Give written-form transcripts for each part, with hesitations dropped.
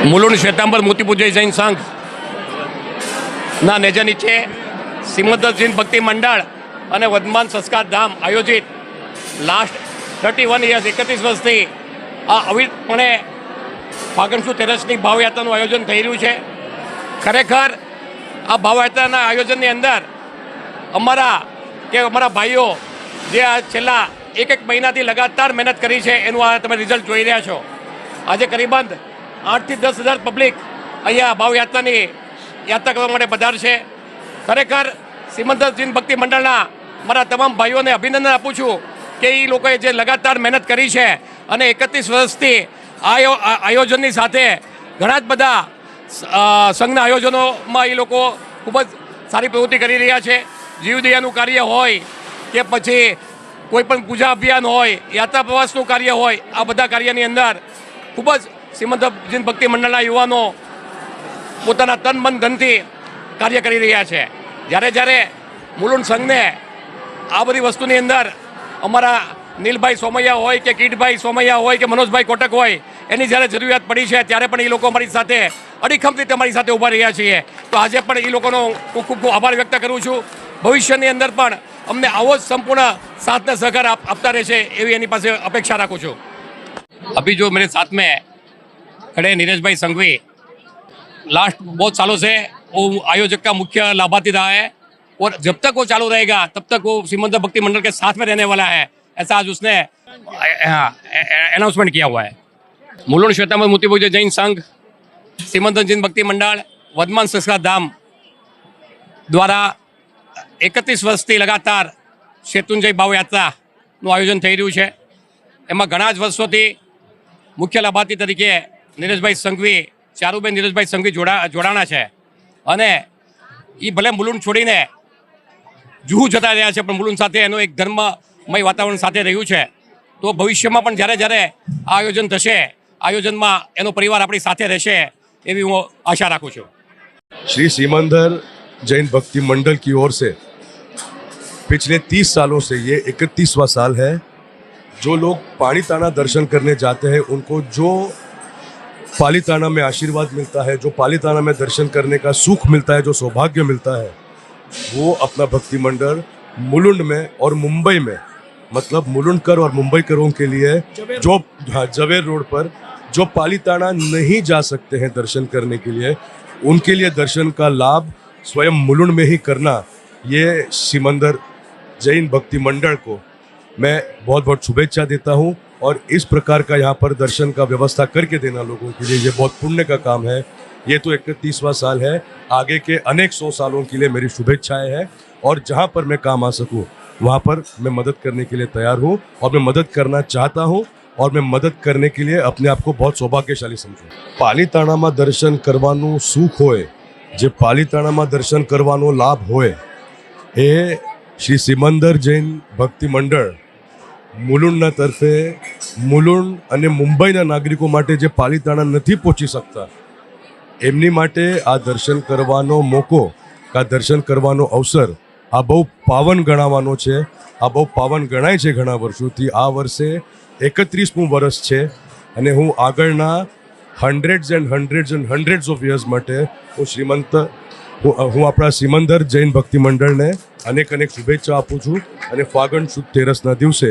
મુલુંડ શ્વેતાંબર મોતીપૂજય જૈન સંઘ ના નેજા નીચે સિમંદર જૈન ભક્તિ મંડળ અને વર્ધમાન સંસ્કાર ધામ આયોજિત લાસ્ટ 31 યર્સ 31 વર્ષથી આ અવિરતપણે ફાગણ સુદ તેરસની ભાવયાત્રાનું આયોજન થઈ રહ્યું છે. ખરેખર આ ભાવયાત્રાના આયોજનની અંદર અમારા ભાઈઓ જે આ છેલ્લા એક મહિનાથી લગાતાર મહેનત કરી છે એનું આ તમે રિઝલ્ટ જોઈ રહ્યા છો. આજે કરીબન 8 થી 10 હજાર પબ્લિક અહીંયા ભાવયાત્રાની યાત્રા કરવા માટે પધારશે. ખરેખર સિમંદર જૈન ભક્તિ મંડળના મારા તમામ ભાઈઓને અભિનંદન આપું છું કે એ લોકોએ જે લગાતાર મહેનત કરી છે અને 31 વર્ષથી આયોજનની સાથે ઘણા જ બધા સંઘના આયોજનોમાં એ લોકો ખૂબ જ સારી પ્રવૃત્તિ કરી રહ્યા છે. જીવદયાનું કાર્ય હોય કે પછી કોઈ પણ પૂજા અભિયાન હોય, યાત્રા પ્રવાસનું કાર્ય હોય, આ બધા કાર્યની અંદર ખૂબ જ સિમંદર જૈન ભક્તિ મંડળના યુવાનો પોતાના તન મન ધનથી કાર્ય કરી રહ્યા છે. જ્યારે મુલુંડ સંઘને આ બધી વસ્તુની અંદર અમારા નીલભાઈ સોમૈયા હોય કે કીટભાઈ સોમૈયા હોય કે મનોજભાઈ કોટક હોય એની જ્યારે જરૂરિયાત પડી છે ત્યારે પણ એ લોકો અમારી સાથે અડીખમ રીતે અમારી સાથે ઊભા રહ્યા છીએ. તો આજે પણ એ લોકોનો ખૂબ ખૂબ આભાર વ્યક્ત કરું છું. ભવિષ્યની અંદર પણ અમને આવો જ સંપૂર્ણ साथ ने सहकार आपता रहे एवं एनी पासे अपेक्षा राखूँ छूँ. अभी जो मेरे साथ में खड़े नीरज भाई संघवी लास्ट बहुत सालों से वो आयोजक का मुख्य लाभार्थी रहा है और जब तक वो चालू रहेगा तब तक वो सिमंदर भक्ति मंडल के साथ में रहने वाला है, ऐसा आज उसने अनाउंसमेंट किया हुआ है. मुलुंड श्वेतांबर मोतीपूजय जैन संघ सिमंदर जैन भक्ति मंडल वर्धमान संस्कार धाम द्वारा 31 વર્ષથી लगातार શેતુંજય ભાવયાત્રાનું આયોજન થઈ રહ્યું છે. એમાં ઘણા જ વર્ષોથી મુખ્ય લાભાર્થી તરીકે નીરજભાઈ સંઘવી, ચારુબેન નીરજભાઈ સંઘવી જોડાણા છે અને એ ભલે મુલુંડ છોડીને જુહુ જતા રહ્યા છે પણ મુલુંડ સાથે એનું એક ધર્મમય વાતાવરણ સાથે રહ્યું છે. તો ભવિષ્યમાં પણ જ્યારે આ આયોજન થશે, આયોજનમાં એનો પરિવાર આપણી સાથે રહેશે એવી હું આશા રાખું છું. श्री सिमंदर जैन भक्ति मंडल की ओर से पिछले 30 सालों से ये 31वां साल है. जो लोग पालीताना दर्शन करने जाते हैं उनको जो पालीताना में आशीर्वाद मिलता है, जो पालीताना में दर्शन करने का सुख मिलता है, जो सौभाग्य मिलता है, वो अपना भक्ति मंडल मुलुंड में और मुंबई में, मतलब मुलुंडकर और मुंबईकरों के लिए जो जवेर रोड पर जो पालीताना नहीं जा सकते हैं दर्शन करने के लिए, उनके लिए दर्शन का लाभ स्वयं मुलुंड में ही करना, ये सिमंदर जैन भक्ति मंडल को मैं बहुत बहुत शुभेच्छा देता हूँ. और इस प्रकार का यहाँ पर दर्शन का व्यवस्था करके देना लोगों के लिए ये बहुत पुण्य का काम है. ये तो 31वां साल है, आगे के अनेक 100 सालों के लिए मेरी शुभेच्छाएं हैं. और जहाँ पर मैं काम आ सकूँ वहाँ पर मैं मदद करने के लिए तैयार हूँ और मैं मदद करना चाहता हूँ और मैं मदद करने के लिए अपने आप को बहुत सौभाग्यशाली समझूँ. पालीताणाમાં દર્શન કરવાનું સુખ હોય, જે પાલીતાણામાં દર્શન કરવાનો લાભ હોય, એ શ્રી સિમંદર જૈન ભક્તિ મંડળ મુલુંડના તરફે મુલુંડ અને મુંબઈના નાગરિકો માટે જે પાલીતાણા નથી પહોંચી શકતા એમની માટે આ દર્શન કરવાનો મોકો, આ દર્શન કરવાનો અવસર આ બહુ પાવન ગણાવવાનો છે. આ બહુ પાવન ગણાય છે ઘણા વર્ષોથી. આ વર્ષે 31મું વર્ષ છે અને હું આગળના હંડ્રેડ્સ ઓફ યર્સ માટે હું આપણા સિમંદર જૈન ભક્તિ મંડળને અનેક શુભેચ્છા આપું છું. અને ફાગણ સુદ તેરસના દિવસે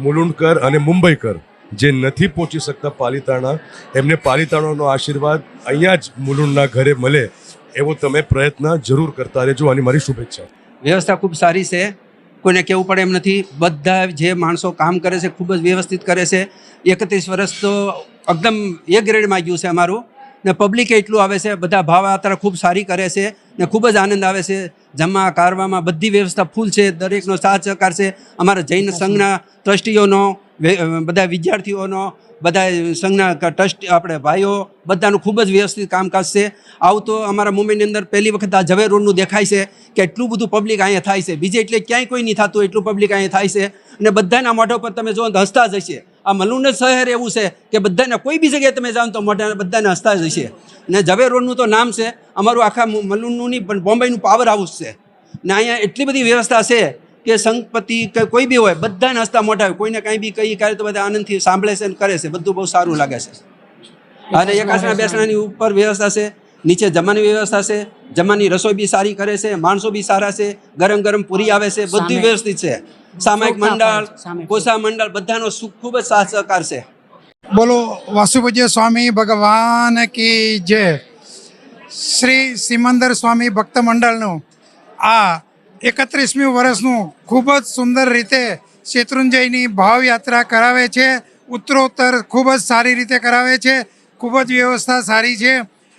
મુલુંડકર અને મુંબઈકર જે નથી પહોંચી શકતા પાલીતાણા, એમને પાલીતાણાનો આશીર્વાદ અહીંયા જ મુલુંડના ઘરે મળે એવો તમે પ્રયત્ન જરૂર કરતા રહેજો. આની મારી શુભેચ્છા. વ્યવસ્થા ખૂબ સારી છે, કોઈને કહેવું પડે એમ નથી. બધા જે માણસો કામ કરે છે ખૂબ જ વ્યવસ્થિત કરે છે. 31 વર્ષ તો એકદમ એ ગ્રેડમાં ગયું છે અમારું ને પબ્લિક એટલું આવે છે. બધા ભાવયાત્રા ખૂબ સારી કરે છે ને ખૂબ જ આનંદ આવે છે. જમવા કારવામાં બધી વ્યવસ્થા ફૂલ છે. દરેકનો સાથ સહકાર છે. અમારા જૈન સંઘના ટ્રસ્ટીઓનો, બધા વિદ્યાર્થીઓનો, બધા સંઘના ટ્રસ્ટ આપણે ભાઈઓ બધાનું ખૂબ જ વ્યવસ્થિત કામકાજ છે. આવું તો અમારા મુંબઈની અંદર પહેલી વખત આ ઝવેર રોડનું દેખાય છે કે એટલું બધું પબ્લિક અહીંયા થાય છે. બીજે એટલે ક્યાંય કોઈ નહીં થતું એટલું પબ્લિક અહીંયા થાય છે. અને બધાના મોઢા પર તમે જો હસતા જ હશે. આ મુલુંડ શહેર એવું છે કે બધાને કોઈ બી જગ્યાએ તમે જાઓ તો મોઢા બધાને હસતા જ હશે. ને ઝવેર રોડનું તો નામ છે, અમારું આખા મુલુંડનું નહીં પણ બોમ્બેનું પાવર હાઉસ છે. ને અહીંયા એટલી બધી વ્યવસ્થા છે કે સંઘપતિ કે કોઈ બી હોય બધાને હસતા મોઢા હોય. કોઈને કાંઈ બી કઈ કરે તો બધા આનંદથી સાંભળે છે અને કરે છે. બધું બહુ સારું લાગે છે. અને એકાસણા બેસણાની ઉપર વ્યવસ્થા છે, નીચે જમવાની વ્યવસ્થા છે, જમવાની રસોઈ બી સારી કરે છે, માણસો બી સારા છે, ગરમ ગરમ પૂરી આવે છે, બધું વ્યવસ્થિત છે. સામાયિક મંડળ, કોસા મંડળ બધાનો ખૂબ જ સાથ સહકાર છે. બોલો વાસુપૂજ્ય સ્વામી ભગવાન કી જય. શ્રી સિમંદર સ્વામી ભક્ત મંડળનું આ 31મી વર્ષનું ખૂબ જ સુંદર રીતે શેત્રુંજયની ભાવયાત્રા કરાવે છે. ઉત્તરોત્તર ખૂબ જ સારી રીતે કરાવે છે, ખૂબ જ વ્યવસ્થા સારી છે.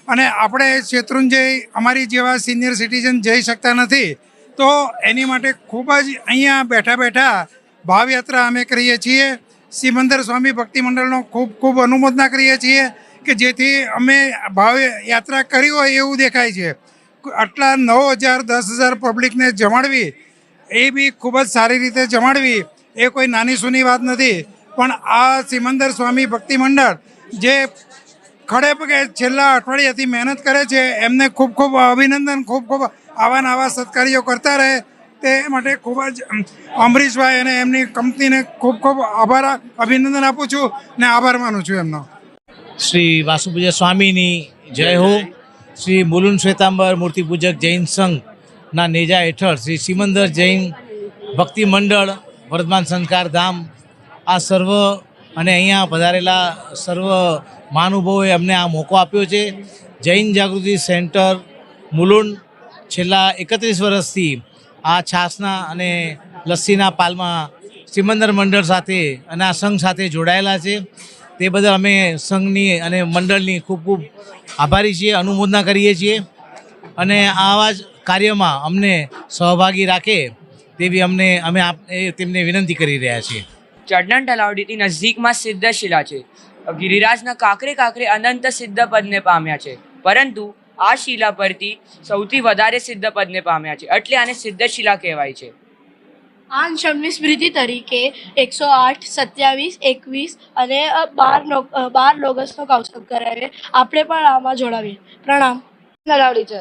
અને આપણે શેત્રુંજય અમારી જેવા સિનિયર સિટીઝન જઈ શકતા નથી, તો એની માટે ખૂબ જ અહીંયા બેઠા બેઠા ભાવયાત્રા અમે કરીએ છીએ. સિમંદર સ્વામી ભક્તિ મંડળનો ખૂબ ખૂબ અનુમોદના કરીએ છીએ કે જેથી અમે ભાવયાત્રા કરી હોય એવું દેખાય છે. આટલા 9,000 10,000 પબ્લિકને જમાડવી એ બી ખૂબ જ સારી રીતે જમાડવી એ કોઈ નાની સૂની વાત નથી. પણ આ સિમંદર સ્વામી ભક્તિ મંડળ જે ખડે પગે છેલ્લા અઠવાડિયાથી મહેનત કરે છે એમને ખૂબ ખૂબ અભિનંદન. ખૂબ ખૂબ આવા નવા સત્કાર્યો કરતા રહે તે માટે ખૂબ જ અમરીશભાઈ અને એમની કંપનીને ખૂબ ખૂબ આભાર અભિનંદન આપું છું ને આભાર માનું છું એમનો. શ્રી વાસુપૂજ્ય સ્વામીની જય હો. શ્રી મુલુંડ શ્વેતાંબર મૂર્તિ પૂજક જૈન સંઘના નેજા હેઠળ શ્રી સિમંદર જૈન ભક્તિ મંડળ વર્ધમાન સંસ્કાર ધામ આ સર્વ અને અહીંયા પધારેલા સર્વ મહાનુભાવોએ અમને આ મોકો આપ્યો છે. જૈન જાગૃતિ સેન્ટર મુલુંડ છેલ્લા 31 વર્ષથી આ છાસના અને લસ્સીના પાલમાં સિમંદર મંડળ સાથે અને આ સંઘ સાથે જોડાયેલા છે. તે બદલ અમે સંઘની અને મંડળની ખૂબ ખૂબ આભારી છીએ, અનુમોદના કરીએ છીએ અને આવા જ કાર્યમાં અમને સહભાગી રાખે તેવી અમે તેમને વિનંતી કરી રહ્યા છીએ. ચડનન તલાવડીથી નજદીકમાં સિદ્ધશિલા છે. ગિરિરાજના કાંકરે કાંકરે અનંત સિદ્ધ પદને પામ્યા છે, પરંતુ આ શિલા પરથી સૌથી વધારે સિદ્ધ પદને પામ્યા છે, એટલે આને સિદ્ધશિલા કહેવાય છે. આ અંશમની સ્મૃતિ તરીકે 108, 27, 21 અને 12 ઓગસ્ટનો કૌશલ કરાવીએ. આપણે પણ આમાં જોડાવીએ. પ્રણામ. તલાવડી છે.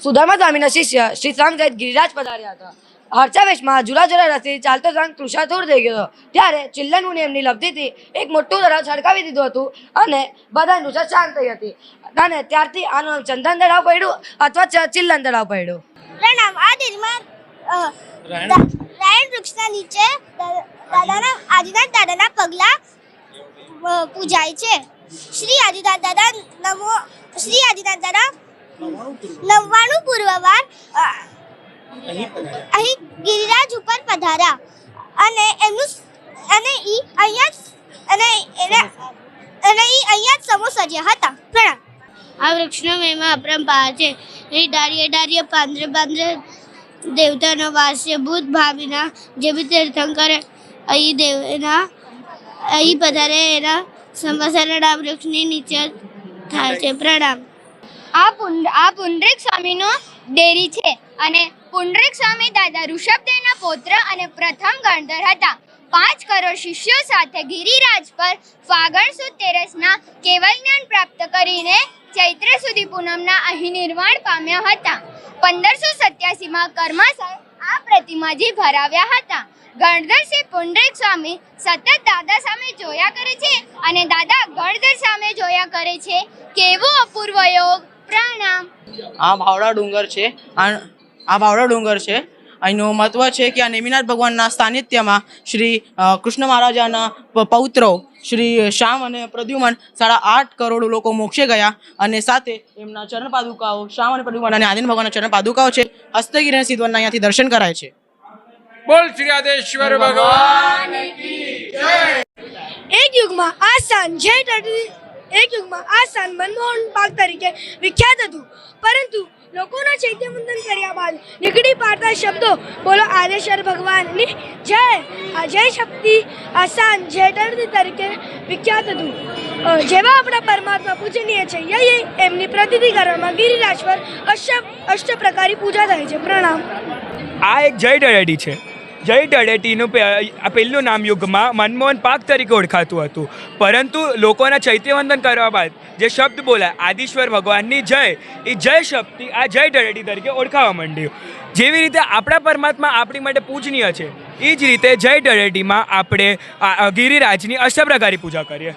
સુદામા સ્વામીના શિષ્ય શ્રી સંઘ સહિત ગિરિરાજ પધાર્યા હતા. હર્ષાવેશમાં જુલા જુલા રસ્તે ચાલતો સંઘ તૃષાતુર થઈ ગયો હતો. ત્યારે ચિલ્લન મુનિ એમની લબ્ધિથી એક મોટું તળાવ છલકાવી દીધું હતું અને બધા તૃષા શાંત થઈ હતી. અને ત્યારથી આનું નામ ચંદન તળાવ પડ્યું અથવા ચિલ્લન તળાવ પડ્યું. પ્રણામ. આ દિનમાં રાયણ વૃક્ષના નીચે આદિનાથ દાદાના પગલા પૂજાય છે. શ્રી આદિનાથ દાદા 99 પૂર્વવાર અહીં ગિરિરાજ ઉપર પધાર્યા અને અહીંયા જ સમૂહ સજ્યા હતા. પ્રણામ. આ વૃક્ષનો મહિમા અપરંપાર છે. અહીં ડાળીએ ડાળીએ પાંદરે પાંદરે દેવતાનો વાસ છે. ભૂત ભાવીના જે બી તીર્થંકર અહીં પધારે એના સંવત્સરના આ વૃક્ષની નીચે થાય છે. પ્રણામ. આ પુંડરીક સ્વામીનો ડેરી છે અને પુંડરીક સ્વામી દાદા ઋષભદેવના પૌત્ર અને પ્રથમ ગણધર હતા. 5 કરોડ શિષ્યો સાથે ગિરિરાજ પર ફાગણ સુદ તેરસના કેવલ જ્ઞાન પ્રાપ્ત કરીને ચૈત્ર સુધી પૂનમના અહીં નિર્વાણ પામ્યા હતા. 1587માં કર્માસર આ પ્રતિમાજી ભરાવ્યા હતા. ગણધર શ્રી પુંડરીક સ્વામી સતત દાદા સામે જોયા કરે છે અને દાદા ગણધર સામે જોયા કરે છે. કેવો અપૂર્વ યોગ. પ્રણામ. આ ભાવડા ડુંગર છે. અહીંનું મહત્વ છે કે આ નેમિનાથ ભગવાનના સાનિધ્યમાં શ્રી કૃષ્ણ મહારાજાના પૌત્રો શ્રી શ્યામ અને પ્રદ્યુમન 8.5 કરોડ લોકો મોક્ષે ગયા અને સાથે એમના ચરણ પાદુકાઓ શ્યામ અને પ્રદ્યુમન અને આદિન ભગવાનના ચરણ પાદુકાઓ છે. હસ્તગીરી અને સિદ્ધવનના અહીંયાથી દર્શન કરાય છે. બોલ શ્રી આદેશ્વર ભગવાન કી જય. એક યુગમાં આ સ્થાન મનમોહન પાર્ક તરીકે વિખ્યાત હતું, પરંતુ લોકોના ચૈત્યવંદન કર્યા બાદ નીકળી પાડતા શબ્દો બોલો આદેશ્વર ભગવાનની જય. આ જય શક્તિ આસાન જેટરદી તરીકે વિખ્યાત હતું. જેવા આપણા પરમાત્મા પૂજનીય છે એમની પ્રતિનિધિ કરવામાં ગિરિરાજ પર અષ્ટ પ્રકારી પૂજા થાય છે. પ્રણામ. આ એક જય તળેટી છે. જય તળેટીનું પહેલું નામ યુગમાં મનમોહન પાર્ક તરીકે ઓળખાતું હતું, પરંતુ લોકોના ચૈત્યવંદન કરવા બાદ જે શબ્દ બોલાય આદિશ્વર ભગવાનની જય, એ જય શબ્દથી આ જય તળેટી તરીકે ઓળખાવા માંડ્યું. જેવી રીતે આપણા પરમાત્મા આપણી માટે પૂજનીય છે, એ જ રીતે જય તળેટીમાં આપણે ગિરિરાજની અષ્ટપ્રકારી પૂજા કરીએ.